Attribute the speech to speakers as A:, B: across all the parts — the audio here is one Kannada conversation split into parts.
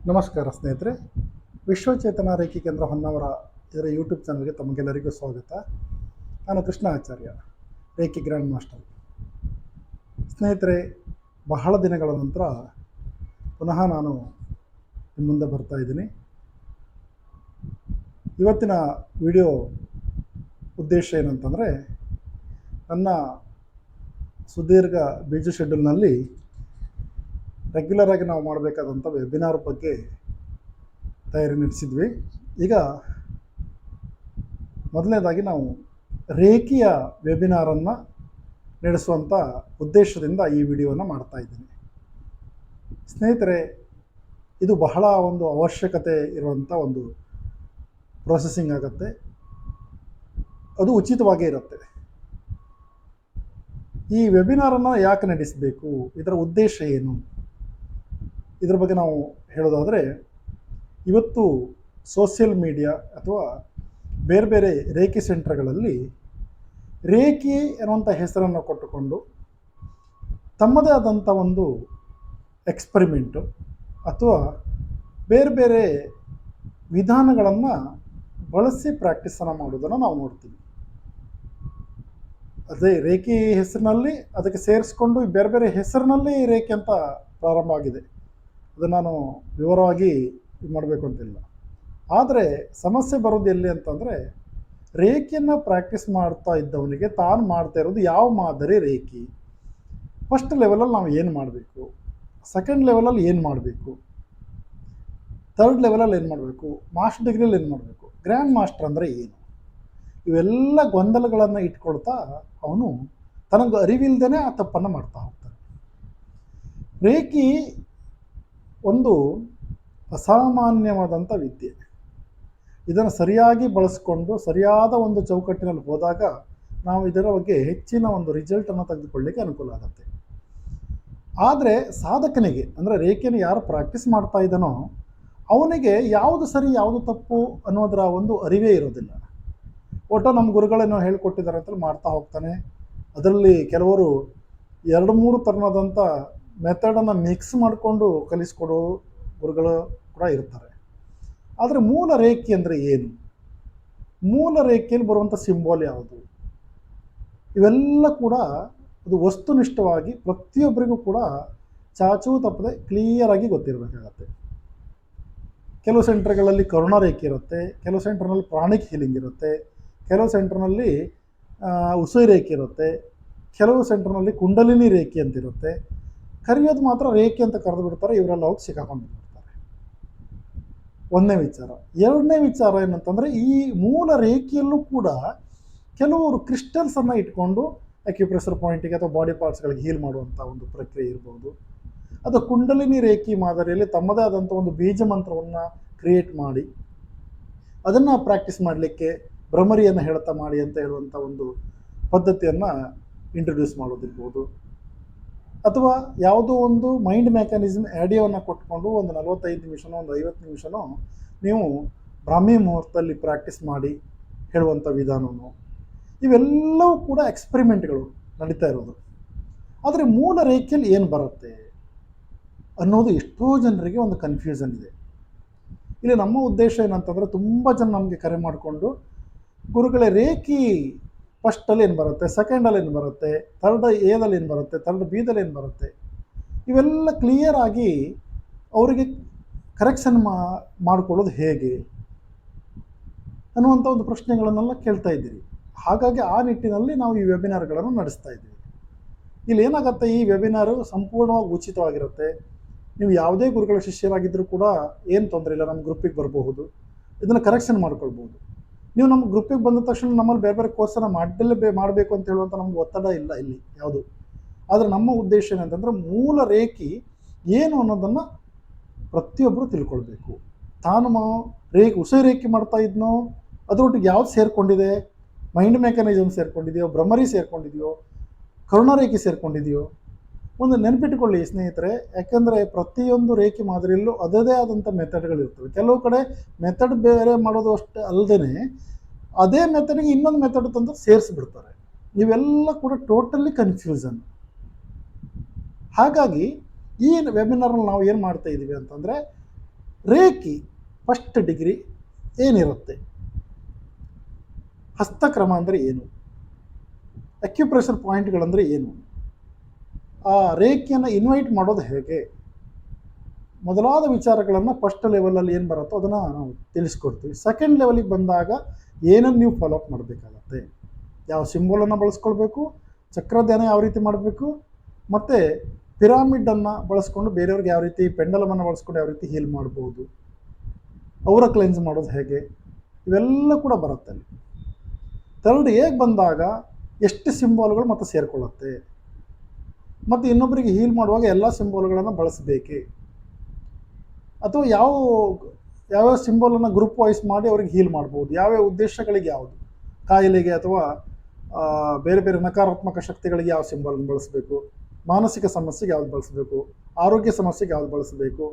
A: ನಮಸ್ಕಾರ ಸ್ನೇಹಿತರೆ. ವಿಶ್ವಚೇತನ ರೇಖಿ ಕೇಂದ್ರ ಹೊನ್ನಾವರ ಇದರ ಯೂಟ್ಯೂಬ್ ಚಾನಲ್ಗೆ ತಮಗೆಲ್ಲರಿಗೂ ಸ್ವಾಗತ. ನಾನು ಕೃಷ್ಣ ಆಚಾರ್ಯ, ರೇಖಿ ಗ್ರ್ಯಾಂಡ್ ಮಾಸ್ಟರ್. ಸ್ನೇಹಿತರೆ, ಬಹಳ ದಿನಗಳ ನಂತರ ಪುನಃ ನಾನು ನಿಮ್ಮ ಮುಂದೆ ಬರ್ತಾ ಇದ್ದೀನಿ. ಇವತ್ತಿನ ವಿಡಿಯೋ ಉದ್ದೇಶ ಏನಂತಂದರೆ, ನನ್ನ ಸುದೀರ್ಘ ಬ್ಯುಸಿ ಶೆಡ್ಯೂಲ್ನಲ್ಲಿ ರೆಗ್ಯುಲರಾಗಿ ನಾವು ಮಾಡಬೇಕಾದಂಥ ವೆಬಿನಾರ್ ಬಗ್ಗೆ ತಯಾರಿ ನಡೆಸಿದ್ವಿ. ಈಗ ಮೊದಲನೇದಾಗಿ ನಾವು ರೇಖಿಯ ವೆಬಿನಾರನ್ನು ನಡೆಸುವಂಥ ಉದ್ದೇಶದಿಂದ ಈ ವಿಡಿಯೋನ ಮಾಡ್ತಾ ಇದ್ದೀನಿ. ಸ್ನೇಹಿತರೆ, ಇದು ಬಹಳ ಒಂದು ಅವಶ್ಯಕತೆ ಇರುವಂಥ ಒಂದು ಪ್ರೊಸೆಸಿಂಗ್ ಆಗುತ್ತೆ. ಅದು ಉಚಿತವಾಗೇ ಇರುತ್ತೆ. ಈ ವೆಬಿನಾರನ್ನು ಯಾಕೆ ನಡೆಸಬೇಕು, ಇದರ ಉದ್ದೇಶ ಏನು, ಇದರ ಬಗ್ಗೆ ನಾವು ಹೇಳೋದಾದರೆ, ಇವತ್ತು ಸೋಷಿಯಲ್ ಮೀಡಿಯಾ ಅಥವಾ ಬೇರೆ ಬೇರೆ ರೇಖಿ ಸೆಂಟರ್ಗಳಲ್ಲಿ ರೇಖಿ ಅನ್ನುವಂಥ ಹೆಸರನ್ನು ಕೊಟ್ಟುಕೊಂಡು ತಮ್ಮದೇ ಆದಂಥ ಒಂದು ಎಕ್ಸ್ಪರಿಮೆಂಟು ಅಥವಾ ಬೇರೆ ಬೇರೆ ವಿಧಾನಗಳನ್ನು ಬಳಸಿ ಪ್ರಾಕ್ಟೀಸನ್ನು ಮಾಡೋದನ್ನು ನಾವು ನೋಡ್ತೀವಿ. ಅದೇ ರೇಖಿ ಹೆಸರಿನಲ್ಲಿ ಅದಕ್ಕೆ ಸೇರಿಸ್ಕೊಂಡು ಬೇರೆ ಬೇರೆ ಹೆಸರಿನಲ್ಲಿ ರೇಖಿ ಅಂತ ಪ್ರಾರಂಭ ಆಗಿದೆ. ಅದನ್ನು ನಾನು ವಿವರವಾಗಿ ಮಾಡಬೇಕು ಅಂತಿಲ್ಲ. ಆದರೆ ಸಮಸ್ಯೆ ಬರೋದು ಎಲ್ಲಿ ಅಂತಂದರೆ, ರೇಖಿಯನ್ನು ಪ್ರಾಕ್ಟೀಸ್ ಮಾಡ್ತಾ ಇದ್ದವನಿಗೆ ತಾನು ಮಾಡ್ತಾ ಇರೋದು ಯಾವ ಮಾದರಿ ರೇಖಿ, ಫಸ್ಟ್ ಲೆವೆಲಲ್ಲಿ ನಾವು ಏನು ಮಾಡಬೇಕು, ಸೆಕೆಂಡ್ ಲೆವೆಲಲ್ಲಿ ಏನು ಮಾಡಬೇಕು, ಥರ್ಡ್ ಲೆವೆಲಲ್ಲಿ ಏನು ಮಾಡಬೇಕು, ಮಾಸ್ಟರ್ ಡಿಗ್ರಿಯಲ್ಲಿ ಏನು ಮಾಡಬೇಕು, ಗ್ರ್ಯಾಂಡ್ ಮಾಸ್ಟರ್ ಅಂದರೆ ಏನು, ಇವೆಲ್ಲ ಗೊಂದಲಗಳನ್ನು ಇಟ್ಕೊಳ್ತಾ ಅವನು ತನಗೆ ಅರಿವಿಲ್ದೇ ಆ ತಪ್ಪನ್ನು ಮಾಡ್ತಾ ಹೋಗ್ತಾನೆ. ರೇಖಿ ಒಂದು ಅಸಾಮಾನ್ಯವಾದಂಥ ವಿದ್ಯೆ. ಇದನ್ನು ಸರಿಯಾಗಿ ಬಳಸ್ಕೊಂಡು ಸರಿಯಾದ ಒಂದು ಚೌಕಟ್ಟಿನಲ್ಲಿ ಹೋದಾಗ ನಾವು ಇದರ ಬಗ್ಗೆ ಹೆಚ್ಚಿನ ಒಂದು ರಿಸಲ್ಟನ್ನು ತೆಗೆದುಕೊಳ್ಳಿಕ್ಕೆ ಅನುಕೂಲ ಆಗುತ್ತೆ. ಆದರೆ ಸಾಧಕನಿಗೆ, ಅಂದರೆ ರೇಖೆಯನ್ನು ಯಾರು ಪ್ರಾಕ್ಟೀಸ್ ಮಾಡ್ತಾ ಇದ್ದಾನೋ ಅವನಿಗೆ ಯಾವುದು ಸರಿ ಯಾವುದು ತಪ್ಪು ಅನ್ನೋದರ ಒಂದು ಅರಿವೇ ಇರೋದಿಲ್ಲ. ಒಟ್ಟು ನಮ್ಮ ಗುರುಗಳೇನೋ ಹೇಳ್ಕೊಟ್ಟಿದ್ದಾರೆ ಅಂತೇಳಿ ಮಾಡ್ತಾ ಹೋಗ್ತಾನೆ. ಅದರಲ್ಲಿ ಕೆಲವರು 2-3 ಥರನಾದಂಥ ಮೆಥಡನ್ನು ಮಿಕ್ಸ್ ಮಾಡಿಕೊಂಡು ಕಲಿಸ್ಕೊಡೋ ಗುರುಗಳು ಕೂಡ ಇರ್ತಾರೆ. ಆದರೆ ಮೂಲ ರೇಖೆ ಅಂದರೆ ಏನು, ಮೂಲ ರೇಖೆಯಲ್ಲಿ ಬರುವಂಥ ಸಿಂಬಾಲ್ ಯಾವುದು, ಇವೆಲ್ಲ ಕೂಡ ಅದು ವಸ್ತುನಿಷ್ಠವಾಗಿ ಪ್ರತಿಯೊಬ್ಬರಿಗೂ ಕೂಡ ಚಾಚೂ ತಪ್ಪದೆ ಕ್ಲಿಯರಾಗಿ ಗೊತ್ತಿರಬೇಕಾಗತ್ತೆ. ಕೆಲವು ಸೆಂಟರ್ಗಳಲ್ಲಿ ಕರುಣಾ ರೇಖೆ ಇರುತ್ತೆ, ಕೆಲವು ಸೆಂಟರ್ನಲ್ಲಿ ಪ್ರಾಣಿಕ್ ಹೀಲಿಂಗ್ ಇರುತ್ತೆ, ಕೆಲವು ಸೆಂಟರ್ನಲ್ಲಿ ಉಸುಯಿ ರೇಖೆ ಇರುತ್ತೆ, ಕೆಲವು ಸೆಂಟರ್ನಲ್ಲಿ ಕುಂಡಲಿನಿ ರೇಖೆ ಅಂತಿರುತ್ತೆ. ಕರೆಯೋದು ಮಾತ್ರ ರೇಖೆ ಅಂತ ಕರೆದು ಬಿಡ್ತಾರೆ. ಇವರೆಲ್ಲ ಹೋಗಿ ಸಿಕ್ಕಾಕೊಂಡು ಬಿಡ್ತಾರೆ. ಒಂದನೇ ವಿಚಾರ. ಎರಡನೇ ವಿಚಾರ ಏನಂತಂದರೆ, ಈ ಮೂಲ ರೇಖೆಯಲ್ಲೂ ಕೂಡ ಕೆಲವರು ಕ್ರಿಸ್ಟಲ್ಸನ್ನು ಇಟ್ಕೊಂಡು ಅಕ್ಯುಪ್ರೆಷರ್ ಪಾಯಿಂಟಿಗೆ ಅಥವಾ ಬಾಡಿ ಪಾರ್ಟ್ಸ್ಗಳಿಗೆ ಹೀಲ್ ಮಾಡುವಂಥ ಒಂದು ಪ್ರಕ್ರಿಯೆ ಇರ್ಬೋದು. ಅದು ಕುಂಡಲಿನಿ ರೇಖಿ ಮಾದರಿಯಲ್ಲಿ ತಮ್ಮದೇ ಆದಂಥ ಒಂದು ಬೀಜ ಮಂತ್ರವನ್ನು ಕ್ರಿಯೇಟ್ ಮಾಡಿ ಅದನ್ನು ಪ್ರಾಕ್ಟೀಸ್ ಮಾಡಲಿಕ್ಕೆ ಭ್ರಮರಿಯನ್ನು ಹೇಳ್ತಾ ಮಾಡಿ ಅಂತ ಹೇಳುವಂಥ ಒಂದು ಪದ್ಧತಿಯನ್ನು ಇಂಟ್ರೊಡ್ಯೂಸ್ ಮಾಡೋದಿರ್ಬೋದು. ಅಥವಾ ಯಾವುದೋ ಒಂದು ಮೈಂಡ್ ಮೆಕ್ಯಾನಿಸಮ್ ಆಡಿಯೋವನ್ನು ಕೊಟ್ಕೊಂಡು ಒಂದು 45 ನಿಮಿಷನೋ ಒಂದು 50 ನಿಮಿಷನೋ ನೀವು ಬ್ರಾಹ್ಮಿ ಮುಹೂರ್ತದಲ್ಲಿ ಪ್ರಾಕ್ಟೀಸ್ ಮಾಡಿ ಹೇಳುವಂಥ ವಿಧಾನವೂ, ಇವೆಲ್ಲವೂ ಕೂಡ ಎಕ್ಸ್ಪರಿಮೆಂಟ್ಗಳು ನಡೀತಾ ಇರೋದು. ಆದರೆ ಮೂಲ ರೇಖೆಯಲ್ಲಿ ಏನು ಬರುತ್ತೆ ಅನ್ನೋದು ಎಷ್ಟೋ ಜನರಿಗೆ ಒಂದು ಕನ್ಫ್ಯೂಷನ್ ಇದೆ. ಇಲ್ಲಿ ನಮ್ಮ ಉದ್ದೇಶ ಏನಂತಂದರೆ, ತುಂಬ ಜನ ನಮಗೆ ಕರೆ ಮಾಡಿಕೊಂಡು, ಗುರುಗಳೇ ರೇಖಿ ಫಸ್ಟಲ್ಲಿ ಏನು ಬರುತ್ತೆ, ಸೆಕೆಂಡಲ್ಲಿ ಏನು ಬರುತ್ತೆ, ಥರ್ಡ್ ಎದಲ್ಲಿ ಏನು ಬರುತ್ತೆ, ಥರ್ಡ್ ಬಿದಲ್ಲಿ ಏನು ಬರುತ್ತೆ, ಇವೆಲ್ಲ ಕ್ಲಿಯರಾಗಿ ಅವರಿಗೆ ಕರೆಕ್ಷನ್ ಮಾಡಿಕೊಳ್ಳೋದು ಹೇಗೆ ಅನ್ನುವಂಥ ಒಂದು ಪ್ರಶ್ನೆಗಳನ್ನೆಲ್ಲ ಕೇಳ್ತಾ ಇದ್ದೀರಿ. ಹಾಗಾಗಿ ಆ ನಿಟ್ಟಿನಲ್ಲಿ ನಾವು ಈ ವೆಬಿನಾರ್ಗಳನ್ನು ನಡೆಸ್ತಾ ಇದ್ದೀವಿ. ಇಲ್ಲಿ ಏನಾಗುತ್ತೆ, ಈ ವೆಬಿನಾರು ಸಂಪೂರ್ಣವಾಗಿ ಉಚಿತವಾಗಿರುತ್ತೆ. ನೀವು ಯಾವುದೇ ಗುರುಗಳ ಶಿಷ್ಯರಾಗಿದ್ದರೂ ಕೂಡ ಏನು ತೊಂದರೆ ಇಲ್ಲ, ನಮ್ಮ ಗ್ರೂಪಿಗೆ ಬರಬಹುದು, ಇದನ್ನು ಕರೆಕ್ಷನ್ ಮಾಡ್ಕೊಳ್ಬೋದು. ನೀವು ನಮ್ಮ ಗ್ರೂಪಿಗೆ ಬಂದ ತಕ್ಷಣ ನಮ್ಮಲ್ಲಿ ಬೇರೆ ಬೇರೆ ಕೋರ್ಸನ್ನು ಮಾಡಬೇಕು ಅಂತ ಹೇಳುವಂಥ ನಮ್ಗೆ ಒತ್ತಡ ಇಲ್ಲ ಇಲ್ಲಿ ಯಾವುದು. ಆದರೆ ನಮ್ಮ ಉದ್ದೇಶ ಏನಂತಂದರೆ, ಮೂಲ ರೇಖಿ ಏನು ಅನ್ನೋದನ್ನು ಪ್ರತಿಯೊಬ್ಬರು ತಿಳ್ಕೊಳ್ಬೇಕು. ತಾನು ಉಸಿರು ರೇಖೆ ಮಾಡ್ತಾ ಇದ್ನೋ ಅದರೊಟ್ಟಿಗೆ ಯಾವ್ದು ಸೇರಿಕೊಂಡಿದೆ, ಮೈಂಡ್ ಮೆಕ್ಯಾನಿಸಮ್ ಸೇರಿಕೊಂಡಿದೆಯೋ, ಭ್ರಮರಿ ಸೇರಿಕೊಂಡಿದೆಯೋ, ಕರುಣಾ ರೇಖೆ ಸೇರಿಕೊಂಡಿದೆಯೋ, ಒಂದು ನೆನಪಿಟ್ಟುಕೊಳ್ಳಿ ಸ್ನೇಹಿತರೆ. ಯಾಕೆಂದರೆ ಪ್ರತಿಯೊಂದು ರೇಖೆ ಮಾದರಿಯಲ್ಲೂ ಅದೇ ಆದಂಥ ಮೆಥಡ್ಗಳಿರ್ತವೆ. ಕೆಲವು ಕಡೆ ಮೆಥಡ್ ಬೇರೆ ಮಾಡೋದು ಅಷ್ಟೇ ಅಲ್ಲದೇ ಅದೇ ಮೆಥಡ್ಗೆ ಇನ್ನೊಂದು ಮೆಥಡ್ ತಂದು ಸೇರಿಸ್ಬಿಡ್ತಾರೆ. ಇವೆಲ್ಲ ಕೂಡ ಟೋಟಲಿ ಕನ್ಫ್ಯೂಷನ್. ಹಾಗಾಗಿ ಈ ವೆಬಿನಾರ್ನಲ್ಲಿ ನಾವು ಏನು ಮಾಡ್ತಾ ಇದ್ದೀವಿ ಅಂತಂದರೆ, ರೇಖಿ ಫಸ್ಟ್ ಡಿಗ್ರಿ ಏನಿರುತ್ತೆ, ಹಸ್ತಕ್ರಮ ಅಂದರೆ ಏನು, ಅಕ್ಯುಪ್ರೆಷರ್ ಪಾಯಿಂಟ್ಗಳಂದರೆ ಏನು, ಆ ರೇಖೆಯನ್ನು ಇನ್ವೈಟ್ ಮಾಡೋದು ಹೇಗೆ, ಮೊದಲಾದ ವಿಚಾರಗಳನ್ನು ಫಸ್ಟ್ ಲೆವೆಲಲ್ಲಿ ಏನು ಬರುತ್ತೋ ಅದನ್ನು ನಾವು ತಿಳಿಸ್ಕೊಡ್ತೀವಿ. ಸೆಕೆಂಡ್ ಲೆವೆಲಿಗೆ ಬಂದಾಗ ಏನನ್ನು ನೀವು ಫಾಲೋಅಪ್ ಮಾಡಬೇಕಾಗತ್ತೆ, ಯಾವ ಸಿಂಬೋಲನ್ನು ಬಳಸ್ಕೊಳ್ಬೇಕು, ಚಕ್ರಧ್ಯಾನ ಯಾವ ರೀತಿ ಮಾಡಬೇಕು, ಮತ್ತು ಪಿರಾಮಿಡನ್ನು ಬಳಸ್ಕೊಂಡು ಬೇರೆಯವ್ರಿಗೆ ಯಾವ ರೀತಿ, ಪೆಂಡಲಮನ್ನು ಬಳಸ್ಕೊಂಡು ಯಾವ ರೀತಿ ಹೀಲ್ ಮಾಡ್ಬೋದು, ಅವರ ಕ್ಲೆನ್ಸ್ ಮಾಡೋದು ಹೇಗೆ, ಇವೆಲ್ಲ ಕೂಡ ಬರುತ್ತೆ ಅಲ್ಲಿ. ಥರ್ಡ್ ಹೇಗೆ ಬಂದಾಗ ಎಷ್ಟು ಸಿಂಬೋಲ್ಗಳು ಮತ್ತೆ ಸೇರಿಕೊಳ್ಳುತ್ತೆ, ಮತ್ತು ಇನ್ನೊಬ್ಬರಿಗೆ ಹೀಲ್ ಮಾಡುವಾಗ ಎಲ್ಲ ಸಿಂಬೋಲ್ಗಳನ್ನು ಬಳಸಬೇಕೆ, ಅಥವಾ ಯಾವ್ಯಾವ ಸಿಂಬೋಲನ್ನು ಗ್ರೂಪ್ ವೈಸ್ ಮಾಡಿ ಅವ್ರಿಗೆ ಹೀಲ್ ಮಾಡ್ಬೋದು, ಯಾವ್ಯಾವ ಉದ್ದೇಶಗಳಿಗೆ ಯಾವುದು, ಕಾಯಿಲೆಗೆ ಅಥವಾ ಬೇರೆ ಬೇರೆ ನಕಾರಾತ್ಮಕ ಶಕ್ತಿಗಳಿಗೆ ಯಾವ ಸಿಂಬಲನ್ನು ಬಳಸಬೇಕು, ಮಾನಸಿಕ ಸಮಸ್ಯೆಗೆ ಯಾವ್ದು ಬಳಸಬೇಕು, ಆರೋಗ್ಯ ಸಮಸ್ಯೆಗೆ ಯಾವ್ದು ಬಳಸಬೇಕು,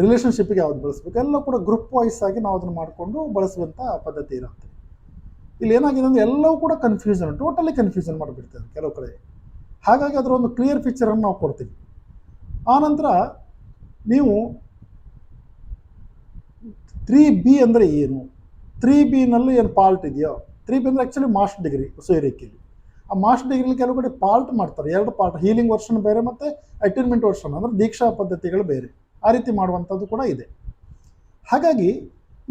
A: ರಿಲೇಷನ್ಶಿಪ್ಪಿಗೆ ಯಾವ್ದು ಬಳಸಬೇಕು, ಎಲ್ಲ ಕೂಡ ಗ್ರೂಪ್ ವೈಸ್ ಆಗಿ ನಾವು ಅದನ್ನು ಮಾಡಿಕೊಂಡು ಬಳಸುವಂಥ ಪದ್ಧತಿ ಇರುತ್ತೆ. ಇಲ್ಲಿ ಏನಾಗಿದೆ ಅಂದರೆ ಎಲ್ಲವೂ ಕೂಡ ಕನ್ಫ್ಯೂಷನ್, ಟೋಟಲಿ ಕನ್ಫ್ಯೂಷನ್ ಮಾಡಿಬಿಡ್ತಾರೆ ಕೆಲವು ಕಡೆ. ಹಾಗಾಗಿ ಅದರ ಒಂದು ಕ್ಲಿಯರ್ ಪಿಕ್ಚರನ್ನು ನಾವು ಕೊಡ್ತೀವಿ. ಆನಂತರ ನೀವು 3B ಅಂದರೆ ಏನು, 3Bನಲ್ಲಿ ಏನು ಪಾರ್ಟ್ ಇದೆಯೋ, 3B ಅಂದರೆ ಆ್ಯಕ್ಚುಲಿ ಮಾಸ್ಟರ್ ಡಿಗ್ರಿ ರೇಖೆಯಲ್ಲಿ. ಆ ಮಾಸ್ಟರ್ ಡಿಗ್ರಿಲಿ ಕೆಲವು ಕಡೆ ಪಾರ್ಟ್ ಮಾಡ್ತಾರೆ, 2 ಪಾರ್ಟ್, ಹೀಲಿಂಗ್ ವರ್ಷನ್ ಬೇರೆ ಮತ್ತು ಅಟೈನ್ಮೆಂಟ್ ವರ್ಷನ್ ಅಂದರೆ ದೀಕ್ಷಾ ಪದ್ಧತಿಗಳು ಬೇರೆ, ಆ ರೀತಿ ಮಾಡುವಂಥದ್ದು ಕೂಡ ಇದೆ. ಹಾಗಾಗಿ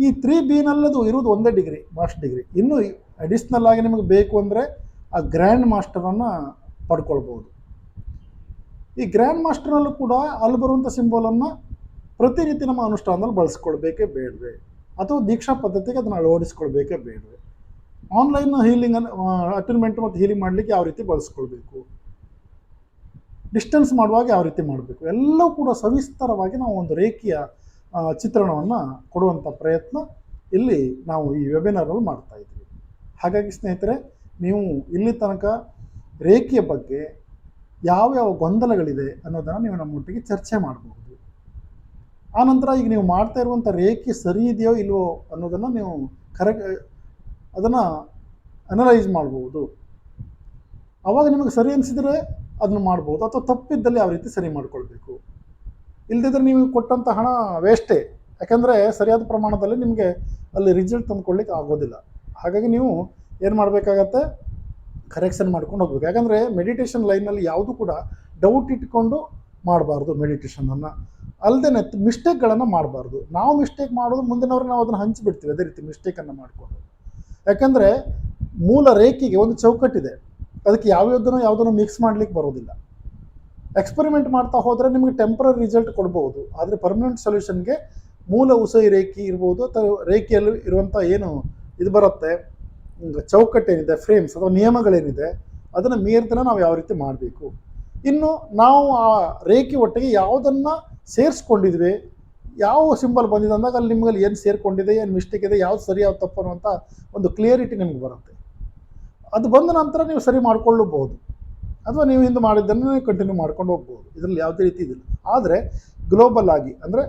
A: ಈ 3Bನಲ್ಲದು ಇರೋದು ಒಂದೇ ಡಿಗ್ರಿ, ಮಾಸ್ಟರ್ ಡಿಗ್ರಿ. ಇನ್ನೂ ಅಡಿಷ್ನಲ್ ಆಗಿ ನಿಮಗೆ ಬೇಕು ಅಂದರೆ ಆ ಗ್ರ್ಯಾಂಡ್ ಮಾಸ್ಟರನ್ನು ಪಡ್ಕೊಳ್ಬೋದು. ಈ ಗ್ರ್ಯಾಂಡ್ ಮಾಸ್ಟರ್ನಲ್ಲೂ ಕೂಡ ಅಲ್ಲಿ ಬರುವಂಥ ಸಿಂಬೋಲನ್ನು ಪ್ರತಿನಿತ್ಯ ನಮ್ಮ ಅನುಷ್ಠಾನದಲ್ಲಿ ಬಳಸ್ಕೊಳ್ಬೇಕೇ ಬೇಡವೆ, ಅಥವಾ ದೀಕ್ಷಾ ಪದ್ಧತಿಗೆ ಅದನ್ನು ಅಳವಡಿಸ್ಕೊಳ್ಬೇಕೇ ಬೇಡವೆ, ಆನ್ಲೈನ್ ಹೀಲಿಂಗನ್ನು ಅಟೈನ್ಮೆಂಟ್ ಮತ್ತು ಹೀಲಿಂಗ್ ಮಾಡಲಿಕ್ಕೆ ಯಾವ ರೀತಿ ಬಳಸ್ಕೊಳ್ಬೇಕು, ಡಿಸ್ಟೆನ್ಸ್ ಮಾಡುವಾಗ ಯಾವ ರೀತಿ ಮಾಡಬೇಕು, ಎಲ್ಲವೂ ಕೂಡ ಸವಿಸ್ತರವಾಗಿ ನಾವು ಒಂದು ರೇಖೆಯ ಚಿತ್ರಣವನ್ನು ಕೊಡುವಂಥ ಪ್ರಯತ್ನ ಇಲ್ಲಿ ನಾವು ಈ ವೆಬಿನಾರಲ್ಲಿ ಮಾಡ್ತಾ ಇದ್ದೀವಿ. ಹಾಗಾಗಿ ಸ್ನೇಹಿತರೆ, ನೀವು ಇಲ್ಲಿ ತನಕ ರೇಖೆಯ ಬಗ್ಗೆ ಯಾವ್ಯಾವ ಗೊಂದಲಗಳಿದೆ ಅನ್ನೋದನ್ನು ನೀವು ನಮ್ಮೊಟ್ಟಿಗೆ ಚರ್ಚೆ ಮಾಡಬಹುದು. ಆನಂತರ ಈಗ ನೀವು ಮಾಡ್ತಾ ಇರುವಂಥ ರೇಖೆ ಸರಿ ಇದೆಯೋ ಇಲ್ವೋ ಅನ್ನೋದನ್ನು ನೀವು ಅದನ್ನು ಅನಲೈಸ್ ಮಾಡ್ಬೋದು. ಆವಾಗ ನಿಮಗೆ ಸರಿ ಅನಿಸಿದರೆ ಅದನ್ನು ಮಾಡ್ಬೋದು, ಅಥವಾ ತಪ್ಪಿದ್ದಲ್ಲಿ ಯಾವ ರೀತಿ ಸರಿ ಮಾಡ್ಕೊಳ್ಬೇಕು. ಇಲ್ಲದಿದ್ದರೆ ನೀವು ಕೊಟ್ಟಂಥ ಹಣ ವೇಸ್ಟೇ, ಯಾಕಂದರೆ ಸರಿಯಾದ ಪ್ರಮಾಣದಲ್ಲಿ ನಿಮಗೆ ಅಲ್ಲಿ ರಿಸಲ್ಟ್ ತಂದುಕೊಳ್ಳಿಕ್ಕೆ ಆಗೋದಿಲ್ಲ. ಹಾಗಾಗಿ ನೀವು ಏನು ಮಾಡಬೇಕಾಗತ್ತೆ, ಕರೆಕ್ಷನ್ ಮಾಡ್ಕೊಂಡು ಹೋಗ್ಬೇಕು. ಯಾಕಂದರೆ ಮೆಡಿಟೇಷನ್ ಲೈನಲ್ಲಿ ಯಾವುದು ಕೂಡ ಡೌಟ್ ಇಟ್ಕೊಂಡು ಮಾಡಬಾರ್ದು. ಮೆಡಿಟೇಷನನ್ನು ಅಲ್ಲದೆ ಮಿಸ್ಟೇಕ್ಗಳನ್ನು ಮಾಡಬಾರ್ದು. ನಾವು ಮಿಸ್ಟೇಕ್ ಮಾಡೋದು ಮುಂದಿನವ್ರಿಗೆ ನಾವು ಅದನ್ನು ಹಂಚಿಬಿಡ್ತೀವಿ, ಅದೇ ರೀತಿ ಮಿಸ್ಟೇಕನ್ನು ಮಾಡಿಕೊಂಡು. ಯಾಕಂದರೆ ಮೂಲ ರೇಖೆಗೆ ಒಂದು ಚೌಕಟ್ಟಿದೆ, ಅದಕ್ಕೆ ಯಾವುದನ್ನು ಮಿಕ್ಸ್ ಮಾಡಲಿಕ್ಕೆ ಬರೋದಿಲ್ಲ. ಎಕ್ಸ್ಪರಿಮೆಂಟ್ ಮಾಡ್ತಾ ಹೋದರೆ ನಿಮಗೆ ಟೆಂಪ್ರರಿ ರಿಸಲ್ಟ್ ಕೊಡ್ಬೋದು, ಆದರೆ ಪರ್ಮನೆಂಟ್ ಸೊಲ್ಯೂಷನ್ಗೆ ಮೂಲ ಉಸೈ ರೇಖೆ ಇರ್ಬೋದು, ಅಥವಾ ರೇಖೆಯಲ್ಲಿ ಇರುವಂಥ ಏನು ಇದು ಬರುತ್ತೆ ಚೌಕಟ್ಟೇನಿದೆ, ಫ್ರೇಮ್ಸ್ ಅಥವಾ ನಿಯಮಗಳೇನಿದೆ, ಅದನ್ನು ಮೀರಿದನ್ನ ನಾವು ಯಾವ ರೀತಿ ಮಾಡಬೇಕು. ಇನ್ನು ನಾವು ಆ ರೇಖೆ ಒಟ್ಟಿಗೆ ಯಾವುದನ್ನು ಸೇರಿಸ್ಕೊಂಡಿದ್ವಿ, ಯಾವ ಸಿಂಬಲ್ ಬಂದಿದೆ ಅಂದಾಗ ಅಲ್ಲಿ ನಿಮಗೆ ಏನು ಸೇರಿಕೊಂಡಿದೆ, ಏನು ಮಿಸ್ಟೇಕ್ ಇದೆ, ಯಾವ್ದು ಸರಿ ಯಾವ್ದು ತಪ್ಪು ಅನ್ನುವಂಥ ಒಂದು ಕ್ಲಿಯರಿಟಿ ನಿಮಗೆ ಬರುತ್ತೆ. ಅದು ಬಂದ ನಂತರ ನೀವು ಸರಿ ಮಾಡಿಕೊಳ್ಳಬಹುದು, ಅಥವಾ ನೀವು ಹಿಂದೆ ಮಾಡಿದ್ದನ್ನು ಕಂಟಿನ್ಯೂ ಮಾಡ್ಕೊಂಡು ಹೋಗ್ಬೋದು. ಇದರಲ್ಲಿ ಯಾವುದೇ ರೀತಿ ಇದಿಲ್ಲ. ಆದರೆ ಗ್ಲೋಬಲ್ ಆಗಿ ಅಂದರೆ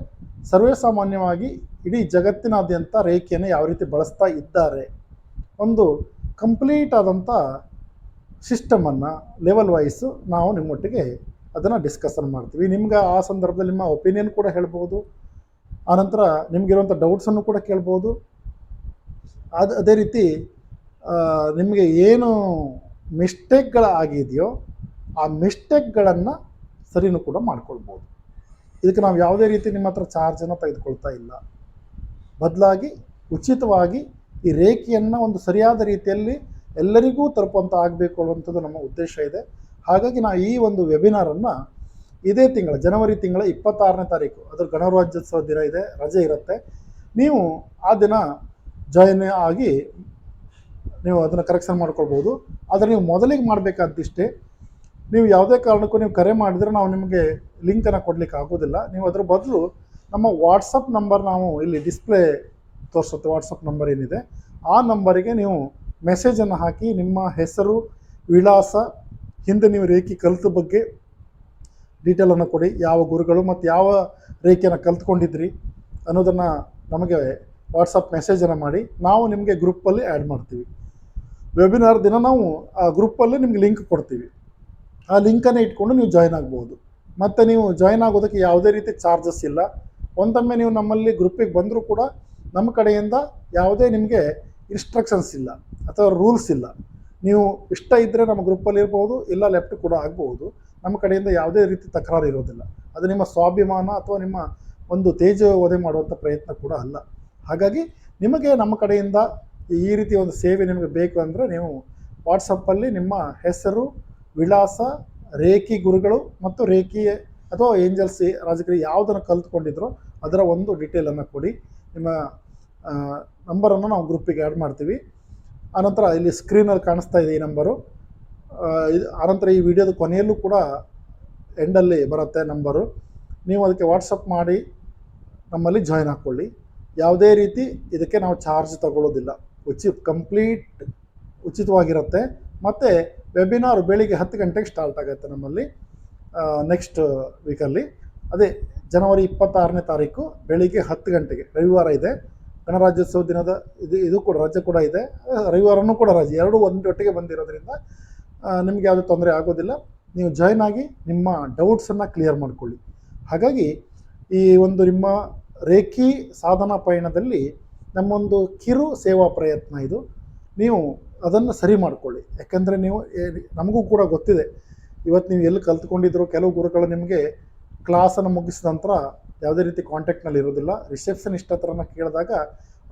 A: ಸರ್ವೇ ಸಾಮಾನ್ಯವಾಗಿ ಇಡೀ ಜಗತ್ತಿನಾದ್ಯಂತ ರೇಖೆಯನ್ನು ಯಾವ ರೀತಿ ಬಳಸ್ತಾ ಇದ್ದಾರೆ, ಒಂದು ಕಂಪ್ಲೀಟ್ ಆದಂಥ ಸಿಸ್ಟಮನ್ನು ಲೆವೆಲ್ ವೈಸು ನಾವು ನಿಮ್ಮೊಟ್ಟಿಗೆ ಅದನ್ನು ಡಿಸ್ಕಷನ್ ಮಾಡ್ತೀವಿ. ನಿಮ್ಗೆ ಆ ಸಂದರ್ಭದಲ್ಲಿ ನಿಮ್ಮ ಒಪಿನಿಯನ್ ಕೂಡ ಹೇಳ್ಬೋದು, ಆನಂತರ ನಿಮಗಿರುವಂಥ ಡೌಟ್ಸನ್ನು ಕೂಡ ಕೇಳ್ಬೋದು. ಅದೇ ರೀತಿ ನಿಮಗೆ ಏನು ಮಿಸ್ಟೇಕ್ಗಳಾಗಿದೆಯೋ ಆ ಮಿಸ್ಟೇಕ್ಗಳನ್ನು ಸರಿನೂ ಕೂಡ ಮಾಡ್ಕೊಳ್ಬೋದು. ಇದಕ್ಕೆ ನಾವು ಯಾವುದೇ ರೀತಿ ನಿಮ್ಮ ಹತ್ರ ಚಾರ್ಜನ್ನು ತೆಗೆದುಕೊಳ್ತಾ ಇಲ್ಲ. ಬದಲಾಗಿ ಉಚಿತವಾಗಿ ಈ ರೇಖೆಯನ್ನು ಒಂದು ಸರಿಯಾದ ರೀತಿಯಲ್ಲಿ ಎಲ್ಲರಿಗೂ ತಲುಪುವಂಥ ಆಗಬೇಕು ಅನ್ನುವಂಥದ್ದು ನಮ್ಮ ಉದ್ದೇಶ ಇದೆ. ಹಾಗಾಗಿ ನಾವು ಈ ಒಂದು ವೆಬಿನಾರನ್ನು ಇದೇ ತಿಂಗಳ ಜನವರಿ ತಿಂಗಳ 26ನೇ ತಾರೀಕು, ಅದರ ಗಣರಾಜ್ಯೋತ್ಸವ ದಿನ ಇದೆ, ರಜೆ ಇರುತ್ತೆ. ನೀವು ಆ ದಿನ ಜಾಯಿನ್ ಆಗಿ ನೀವು ಅದನ್ನು ಕರೆಕ್ಷನ್ ಮಾಡ್ಕೊಳ್ಬೋದು. ಆದರೆ ನೀವು ಮೊದಲಿಗೆ ಮಾಡಬೇಕಾದಿಷ್ಟೇ, ನೀವು ಯಾವುದೇ ಕಾರಣಕ್ಕೂ ನೀವು ಕರೆ ಮಾಡಿದರೆ ನಾವು ನಿಮಗೆ ಲಿಂಕನ್ನು ಕೊಡಲಿಕ್ಕೆ ಆಗೋದಿಲ್ಲ. ನೀವು ಅದರ ಬದಲು ನಮ್ಮ ವಾಟ್ಸಪ್ ನಂಬರ್ ನಾವು ಇಲ್ಲಿ ಡಿಸ್ಪ್ಲೇ ತೋರಿಸುತ್ತೆ, ವಾಟ್ಸಪ್ ನಂಬರ್ ಏನಿದೆ ಆ ನಂಬರಿಗೆ ನೀವು ಮೆಸೇಜನ್ನು ಹಾಕಿ ನಿಮ್ಮ ಹೆಸರು, ವಿಳಾಸ, ಹಿಂದೆ ನೀವು ರೇಖೆ ಕಲಿತ ಬಗ್ಗೆ ಡೀಟೇಲನ್ನು ಕೊಡಿ, ಯಾವ ಗುರುಗಳು ಮತ್ತು ಯಾವ ರೇಖೆಯನ್ನು ಕಲ್ತ್ಕೊಂಡಿದ್ರಿ ಅನ್ನೋದನ್ನು ನಮಗೆ ವಾಟ್ಸಪ್ ಮೆಸೇಜನ್ನು ಮಾಡಿ, ನಾವು ನಿಮಗೆ ಗ್ರೂಪಲ್ಲಿ ಆ್ಯಡ್ ಮಾಡ್ತೀವಿ. ವೆಬಿನಾರ್ ದಿನ ನಾವು ಆ ಗ್ರೂಪಲ್ಲಿ ನಿಮಗೆ ಲಿಂಕ್ ಕೊಡ್ತೀವಿ. ಆ ಲಿಂಕನ್ನು ಇಟ್ಕೊಂಡು ನೀವು ಜಾಯ್ನ್ ಆಗ್ಬೋದು. ಮತ್ತು ನೀವು ಜಾಯ್ನ್ ಆಗೋದಕ್ಕೆ ಯಾವುದೇ ರೀತಿ ಚಾರ್ಜಸ್ ಇಲ್ಲ. ಒಂದೊಮ್ಮೆ ನೀವು ನಮ್ಮಲ್ಲಿ ಗ್ರೂಪಿಗೆ ಬಂದರೂ ಕೂಡ ನಮ್ಮ ಕಡೆಯಿಂದ ಯಾವುದೇ ನಿಮಗೆ ಇನ್ಸ್ಟ್ರಕ್ಷನ್ಸ್ ಇಲ್ಲ ಅಥವಾ ರೂಲ್ಸ್ ಇಲ್ಲ. ನೀವು ಇಷ್ಟ ಇದ್ದರೆ ನಮ್ಮ ಗ್ರೂಪಲ್ಲಿ ಇರ್ಬೋದು, ಇಲ್ಲ ಲೆಫ್ಟ್ ಕೂಡ ಆಗ್ಬೋದು. ನಮ್ಮ ಕಡೆಯಿಂದ ಯಾವುದೇ ರೀತಿ ತಕರಾರು ಇರೋದಿಲ್ಲ. ಅದು ನಿಮ್ಮ ಸ್ವಾಭಿಮಾನ ಅಥವಾ ನಿಮ್ಮ ಒಂದು ತೇಜೋವಧೆ ಮಾಡುವಂಥ ಪ್ರಯತ್ನ ಕೂಡ ಅಲ್ಲ. ಹಾಗಾಗಿ ನಿಮಗೆ ನಮ್ಮ ಕಡೆಯಿಂದ ಈ ರೀತಿಯ ಒಂದು ಸೇವೆ ನಿಮಗೆ ಬೇಕು ಅಂದರೆ ನೀವು ವಾಟ್ಸಪ್ಪಲ್ಲಿ ನಿಮ್ಮ ಹೆಸರು, ವಿಳಾಸ, ರೇಖಿ ಗುರುಗಳು ಮತ್ತು ರೇಖಿ ಅಥವಾ ಏಂಜಲ್ಸ್ ರಾಜಕೀಯ ಯಾವುದನ್ನು ಕಲ್ತ್ಕೊಂಡಿದ್ರೋ ಅದರ ಒಂದು ಡೀಟೇಲನ್ನು ಕೊಡಿ. ನಿಮ್ಮ ನಂಬರನ್ನು ನಾವು ಗ್ರೂಪಿಗೆ ಆ್ಯಡ್ ಮಾಡ್ತೀವಿ. ಆನಂತರ ಇಲ್ಲಿ ಸ್ಕ್ರೀನಲ್ಲಿ ಕಾಣಿಸ್ತಾ ಇದೆ ಈ ನಂಬರು. ಆನಂತರ ಈ ವಿಡಿಯೋದ ಕೊನೆಯಲ್ಲೂ ಕೂಡ ಎಂಡಲ್ಲಿ ಬರುತ್ತೆ ನಂಬರು. ನೀವು ಅದಕ್ಕೆ ವಾಟ್ಸಪ್ ಮಾಡಿ ನಮ್ಮಲ್ಲಿ ಜಾಯ್ನ್ ಹಾಕ್ಕೊಳ್ಳಿ. ಯಾವುದೇ ರೀತಿ ಇದಕ್ಕೆ ನಾವು ಚಾರ್ಜ್ ತಗೊಳ್ಳೋದಿಲ್ಲ. ಕಂಪ್ಲೀಟ್ ಉಚಿತವಾಗಿರುತ್ತೆ. ಮತ್ತು ವೆಬಿನಾರ್ ಬೆಳಿಗ್ಗೆ 10 ಗಂಟೆಗೆ ಸ್ಟಾರ್ಟ್ ಆಗುತ್ತೆ ನಮ್ಮಲ್ಲಿ ನೆಕ್ಸ್ಟ್ ವೀಕಲ್ಲಿ. ಅದೇ ಜನವರಿ 26ನೇ ತಾರೀಕು ಬೆಳಿಗ್ಗೆ 10 ಗಂಟೆಗೆ, ರವಿವಾರ ಇದೆ, ಗಣರಾಜ್ಯೋತ್ಸವ ದಿನದ ಇದು ಕೂಡ ರಜೆ ಕೂಡ ಇದೆ, ರವಿವಾರನೂ ಕೂಡ ರಜೆ, ಎರಡೂ ಒಂದೊಟ್ಟಿಗೆ ಬಂದಿರೋದ್ರಿಂದ ನಿಮಗೆ ಯಾವುದೇ ತೊಂದರೆ ಆಗೋದಿಲ್ಲ. ನೀವು ಜಾಯ್ನ್ ಆಗಿ ನಿಮ್ಮ ಡೌಟ್ಸನ್ನು ಕ್ಲಿಯರ್ ಮಾಡಿಕೊಳ್ಳಿ. ಹಾಗಾಗಿ ಈ ಒಂದು ನಿಮ್ಮ ರೇಖಿ ಸಾಧನಾ ಪಯಣದಲ್ಲಿ ನಮ್ಮೊಂದು ಕಿರು ಸೇವಾ ಪ್ರಯತ್ನ ಇದು. ನೀವು ಅದನ್ನು ಸರಿ ಮಾಡಿಕೊಳ್ಳಿ. ಯಾಕೆಂದರೆ ನೀವು ನಮಗೂ ಕೂಡ ಗೊತ್ತಿದೆ, ಇವತ್ತು ನೀವು ಎಲ್ಲಿ ಕಲ್ತ್ಕೊಂಡಿದ್ರು, ಕೆಲವು ಗುರುಗಳು ನಿಮಗೆ ಕ್ಲಾಸನ್ನು ಮುಗಿಸಿದ ನಂತರ ಯಾವುದೇ ರೀತಿ ಕಾಂಟ್ಯಾಕ್ಟ್ನಲ್ಲಿ ಇರೋದಿಲ್ಲ. ರಿಸೆಪ್ಷನಿಸ್ಟ್ ಹತ್ರನ ಕೇಳಿದಾಗ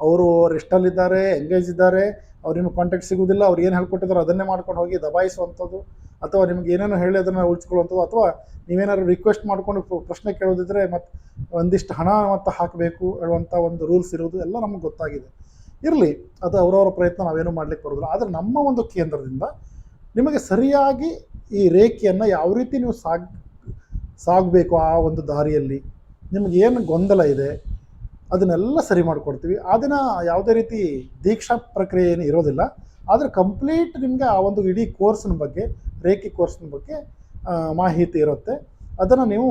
A: ಅವರು ರೆಸ್ಟಲ್ಲಿದ್ದಾರೆ, ಎಂಗೇಜ್ ಇದ್ದಾರೆ, ಅವ್ರು ನಿಮಗೆ ಕಾಂಟ್ಯಾಕ್ಟ್ ಸಿಗೋದಿಲ್ಲ, ಅವ್ರು ಏನು ಹೇಳ್ಕೊಟ್ಟಿದ್ರು ಅದನ್ನೇ ಮಾಡ್ಕೊಂಡು ಹೋಗಿ ದಬಾಯಿಸುವಂಥದ್ದು, ಅಥವಾ ನಿಮ್ಗೆ ಏನೇನೋ ಹೇಳಿ ಅದನ್ನು ಉಳಿಸ್ಕೊಳ್ಳುವಂಥದ್ದು, ಅಥವಾ ನೀವೇನಾದ್ರು ರಿಕ್ವೆಸ್ಟ್ ಮಾಡಿಕೊಂಡು ಪ್ರಶ್ನೆ ಕೇಳೋದಿದ್ರೆ ಮತ್ತು ಒಂದಿಷ್ಟು ಹಣ ಮತ್ತು ಹಾಕಬೇಕು ಹೇಳುವಂಥ ಒಂದು ರೂಲ್ಸ್ ಇರೋದು ಎಲ್ಲ ನಮಗೆ ಗೊತ್ತಾಗಿದೆ. ಇರಲಿ, ಅದು ಅವರವರ ಪ್ರಯತ್ನ, ನಾವೇನು ಮಾಡಲಿಕ್ಕೆ ಬರೋದಿಲ್ಲ. ಆದರೆ ನಮ್ಮ ಒಂದು ಕೇಂದ್ರದಿಂದ ನಿಮಗೆ ಸರಿಯಾಗಿ ಈ ರೇಖೆಯನ್ನು ಯಾವ ರೀತಿ ನೀವು ಸಾಗಬೇಕು, ಆ ಒಂದು ದಾರಿಯಲ್ಲಿ ನಿಮಗೇನು ಗೊಂದಲ ಇದೆ ಅದನ್ನೆಲ್ಲ ಸರಿ ಮಾಡಿಕೊಡ್ತೀವಿ. ಆ ದಿನ ಯಾವುದೇ ರೀತಿ ದೀಕ್ಷಾ ಪ್ರಕ್ರಿಯೆ ಏನು ಇರೋದಿಲ್ಲ. ಆದರೆ ಕಂಪ್ಲೀಟ್ ನಿಮಗೆ ಆ ಒಂದು ಇಡೀ ಕೋರ್ಸ್ನ ಬಗ್ಗೆ, ರೇಖಿ ಕೋರ್ಸ್ನ ಬಗ್ಗೆ ಮಾಹಿತಿ ಇರುತ್ತೆ. ಅದನ್ನು ನೀವು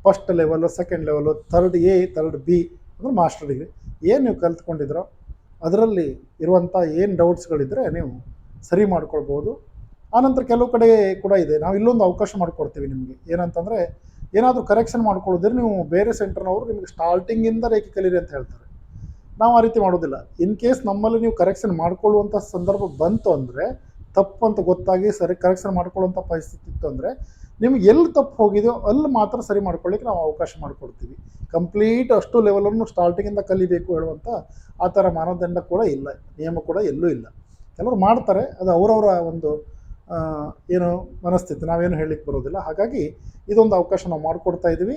A: first level, second level, third A, third B ಅಂದರೆ ಮಾಸ್ಟರ್ ಡಿಗ್ರಿ ಏನು ನೀವು ಕಲ್ತ್ಕೊಂಡಿದ್ರೋ ಅದರಲ್ಲಿ ಇರುವಂಥ ಏನು ಡೌಟ್ಸ್ಗಳಿದ್ದರೆ ನೀವು ಸರಿ ಮಾಡ್ಕೊಳ್ಬೋದು. ಆನಂತರ ಕೆಲವು ಕಡೆ ಕೂಡ ಇದೆ, ನಾವು ಇಲ್ಲೊಂದು ಅವಕಾಶ ಮಾಡಿಕೊಡ್ತೀವಿ ನಿಮಗೆ. ಏನಂತಂದರೆ, ಏನಾದರೂ ಕರೆಕ್ಷನ್ ಮಾಡ್ಕೊಳ್ಳೋದ್ರೆ ನೀವು ಬೇರೆ ಸೆಂಟರ್ನವರು ನಿಮಗೆ ಸ್ಟಾರ್ಟಿಂಗಿಂದ ರೇಖೆ ಕಲೀರಿ ಅಂತ ಹೇಳ್ತಾರೆ. ನಾವು ಆ ರೀತಿ ಮಾಡೋದಿಲ್ಲ. ಇನ್ ಕೇಸ್ ನಮ್ಮಲ್ಲಿ ನೀವು ಕರೆಕ್ಷನ್ ಮಾಡ್ಕೊಳ್ಳುವಂಥ ಸಂದರ್ಭ ಬಂತು ಅಂದರೆ, ತಪ್ಪು ಅಂತ ಗೊತ್ತಾಗಿ ಸರಿ ಕರೆಕ್ಷನ್ ಮಾಡ್ಕೊಳ್ಳುವಂಥ ಪರಿಸ್ಥಿತಿ ಇತ್ತು ಅಂದರೆ, ನಿಮ್ಗೆ ಎಲ್ಲಿ ತಪ್ಪು ಹೋಗಿದೆಯೋ ಅಲ್ಲಿ ಮಾತ್ರ ಸರಿ ಮಾಡ್ಕೊಳ್ಳಿಕ್ಕೆ ನಾವು ಅವಕಾಶ ಮಾಡಿಕೊಡ್ತೀವಿ. ಕಂಪ್ಲೀಟ್ ಅಷ್ಟು ಲೆವೆಲನ್ನು ಸ್ಟಾರ್ಟಿಂಗಿಂದ ಕಲಿಬೇಕು ಹೇಳುವಂಥ ಆ ಥರ ಮಾನದಂಡ ಕೂಡ ಇಲ್ಲ, ನಿಯಮ ಕೂಡ ಎಲ್ಲೂ ಇಲ್ಲ. ಕೆಲವರು ಮಾಡ್ತಾರೆ, ಅದು ಅವರವರ ಒಂದು ಏನು ಮನಸ್ಥಿತಿ, ನಾವೇನು ಹೇಳಲಿಕ್ಕೆ ಬರೋದಿಲ್ಲ. ಹಾಗಾಗಿ ಇದೊಂದು ಅವಕಾಶ ನಾವು ಮಾಡಿಕೊಡ್ತಾ ಇದ್ದೀವಿ.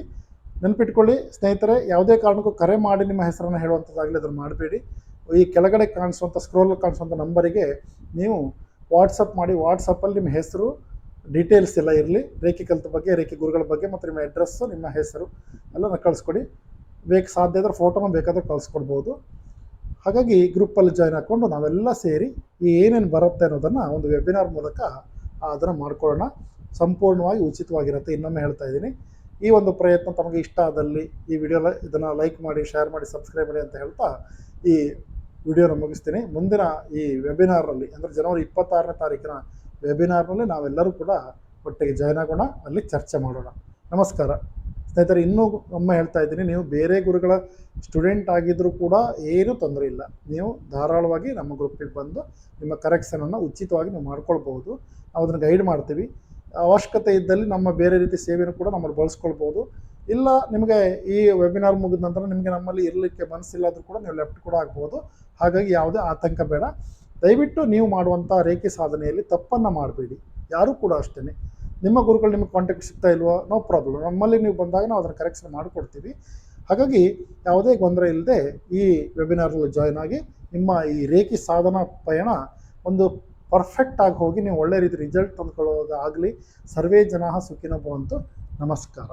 A: ನೆನಪಿಟ್ಕೊಳ್ಳಿ ಸ್ನೇಹಿತರೆ, ಯಾವುದೇ ಕಾರಣಕ್ಕೂ ಕರೆ ಮಾಡಿ ನಿಮ್ಮ ಹೆಸರನ್ನು ಹೇಳುವಂಥದ್ದಾಗಲಿ ಅದನ್ನು ಮಾಡಬೇಡಿ. ಈ ಕೆಳಗಡೆ ಕಾಣಿಸುವಂಥ ಸ್ಕ್ರೋಲಲ್ಲಿ ಕಾಣಿಸುವಂಥ ನಂಬರಿಗೆ ನೀವು ವಾಟ್ಸಪ್ ಮಾಡಿ. ವಾಟ್ಸಪ್ಪಲ್ಲಿ ನಿಮ್ಮ ಹೆಸರು ಡೀಟೇಲ್ಸ್ ಎಲ್ಲ ಇರಲಿ, ರೇಖೆ ಕಲಿತ ಬಗ್ಗೆ, ರೇಖೆ ಗುರುಗಳ ಬಗ್ಗೆ, ಮತ್ತು ನಿಮ್ಮ ಅಡ್ರೆಸ್ಸು, ನಿಮ್ಮ ಹೆಸರು ಎಲ್ಲನ ಕಳಿಸ್ಕೊಡಿ. ಸಾಧ್ಯ ಇದ್ದರೆ ಫೋಟೋನ ಬೇಕಾದರೆ ಕಳಿಸ್ಕೊಡ್ಬೋದು. ಹಾಗಾಗಿ ಗ್ರೂಪಲ್ಲಿ ಜಾಯ್ನ್ ಹಾಕ್ಕೊಂಡು ನಾವೆಲ್ಲ ಸೇರಿ ಈ ಏನೇನು ಬರುತ್ತೆ ಅನ್ನೋದನ್ನು ಒಂದು ವೆಬಿನಾರ್ ಮೂಲಕ ಅದನ್ನು ಮಾಡ್ಕೊಳ್ಳೋಣ. ಸಂಪೂರ್ಣವಾಗಿ ಉಚಿತವಾಗಿರುತ್ತೆ. ಇನ್ನೊಮ್ಮೆ ಹೇಳ್ತಾ ಇದ್ದೀನಿ, ಈ ಒಂದು ಪ್ರಯತ್ನ ತಮಗೆ ಇಷ್ಟ ಆದಲ್ಲಿ ಈ ಇದನ್ನು ಲೈಕ್ ಮಾಡಿ, ಶೇರ್ ಮಾಡಿ, ಸಬ್ಸ್ಕ್ರೈಬ್ ಮಾಡಿ ಅಂತ ಹೇಳ್ತಾ ಈ ವಿಡಿಯೋನ ಮುಗಿಸ್ತೀನಿ. ಮುಂದಿನ ಈ ವೆಬಿನಾರ್ನಲ್ಲಿ ಅಂದರೆ ಜನವರಿ 26ನೇ ತಾರೀಕಿನ ವೆಬಿನಾರ್ನಲ್ಲಿ ನಾವೆಲ್ಲರೂ ಕೂಡ ಒಟ್ಟಿಗೆ ಜಾಯ್ನ್ ಆಗೋಣ, ಅಲ್ಲಿ ಚರ್ಚೆ ಮಾಡೋಣ. ನಮಸ್ಕಾರ ಸ್ನೇಹಿತರೆ. ಇನ್ನೂ ಒಮ್ಮೆ ಹೇಳ್ತಾ ಇದ್ದೀನಿ, ನೀವು ಬೇರೆ ಗುರುಗಳ ಸ್ಟೂಡೆಂಟ್ ಆಗಿದ್ದರೂ ಕೂಡ ಏನೂ ತೊಂದರೆ ಇಲ್ಲ. ನೀವು ಧಾರಾಳವಾಗಿ ನಮ್ಮ ಗ್ರೂಪಿಗೆ ಬಂದು ನಿಮ್ಮ ಕರೆಕ್ಷನನ್ನು ಉಚಿತವಾಗಿ ನೀವು ಮಾಡ್ಕೊಳ್ಬೋದು. ನಾವು ಅದನ್ನು ಗೈಡ್ ಮಾಡ್ತೀವಿ. ಅವಶ್ಯಕತೆ ಇದ್ದಲ್ಲಿ ನಮ್ಮ ಬೇರೆ ರೀತಿ ಸೇವೆಯನ್ನು ಕೂಡ ನಮ್ಮಲ್ಲಿ ಬಳಸ್ಕೊಳ್ಬೋದು. ಇಲ್ಲ ನಿಮಗೆ ಈ ವೆಬಿನಾರ್ ಮುಗಿದ ನಂತರ ನಿಮಗೆ ನಮ್ಮಲ್ಲಿ ಇರಲಿಕ್ಕೆ ಮನಸ್ಸಿಲ್ಲಾದರೂ ಕೂಡ ನೀವು ಲೆಫ್ಟ್ ಕೂಡ ಆಗ್ಬೋದು. ಹಾಗಾಗಿ ಯಾವುದೇ ಆತಂಕ ಬೇಡ. ದಯವಿಟ್ಟು ನೀವು ಮಾಡುವಂಥ ರೇಖೆ ಸಾಧನೆಯಲ್ಲಿ ತಪ್ಪನ್ನು ಮಾಡಬೇಡಿ. ಯಾರೂ ಕೂಡ ಅಷ್ಟೇ. ನಿಮ್ಮ ಗುರುಗಳು ನಿಮಗೆ ಕಾಂಟ್ಯಾಕ್ಟ್ ಸಿಗ್ತಾ ಇಲ್ವೋ, ನೋ ಪ್ರಾಬ್ಲಮ್, ನಮ್ಮಲ್ಲಿ ನೀವು ಬಂದಾಗ ನಾವು ಅದನ್ನು ಕರೆಕ್ಷನ್ ಮಾಡಿಕೊಡ್ತೀವಿ. ಹಾಗಾಗಿ ಯಾವುದೇ ಗೊಂದಲ ಇಲ್ಲದೆ ಈ ವೆಬಿನಾರಲ್ಲಿ ಜಾಯ್ನ್ ಆಗಿ ನಿಮ್ಮ ಈ ರೇಖೆ ಸಾಧನಾ ಪಯಣ ಒಂದು ಪರ್ಫೆಕ್ಟ್ ಆಗಿ ಹೋಗಿ ನೀವು ಒಳ್ಳೆ ರೀತಿ ರಿಸಲ್ಟ್ ತಂದುಕೊಳ್ಳೋದಾಗಲಿ. ಸರ್ವೇ ಜನಾಃ ಸುಖಿನೋ ಭವಂತು. ನಮಸ್ಕಾರ.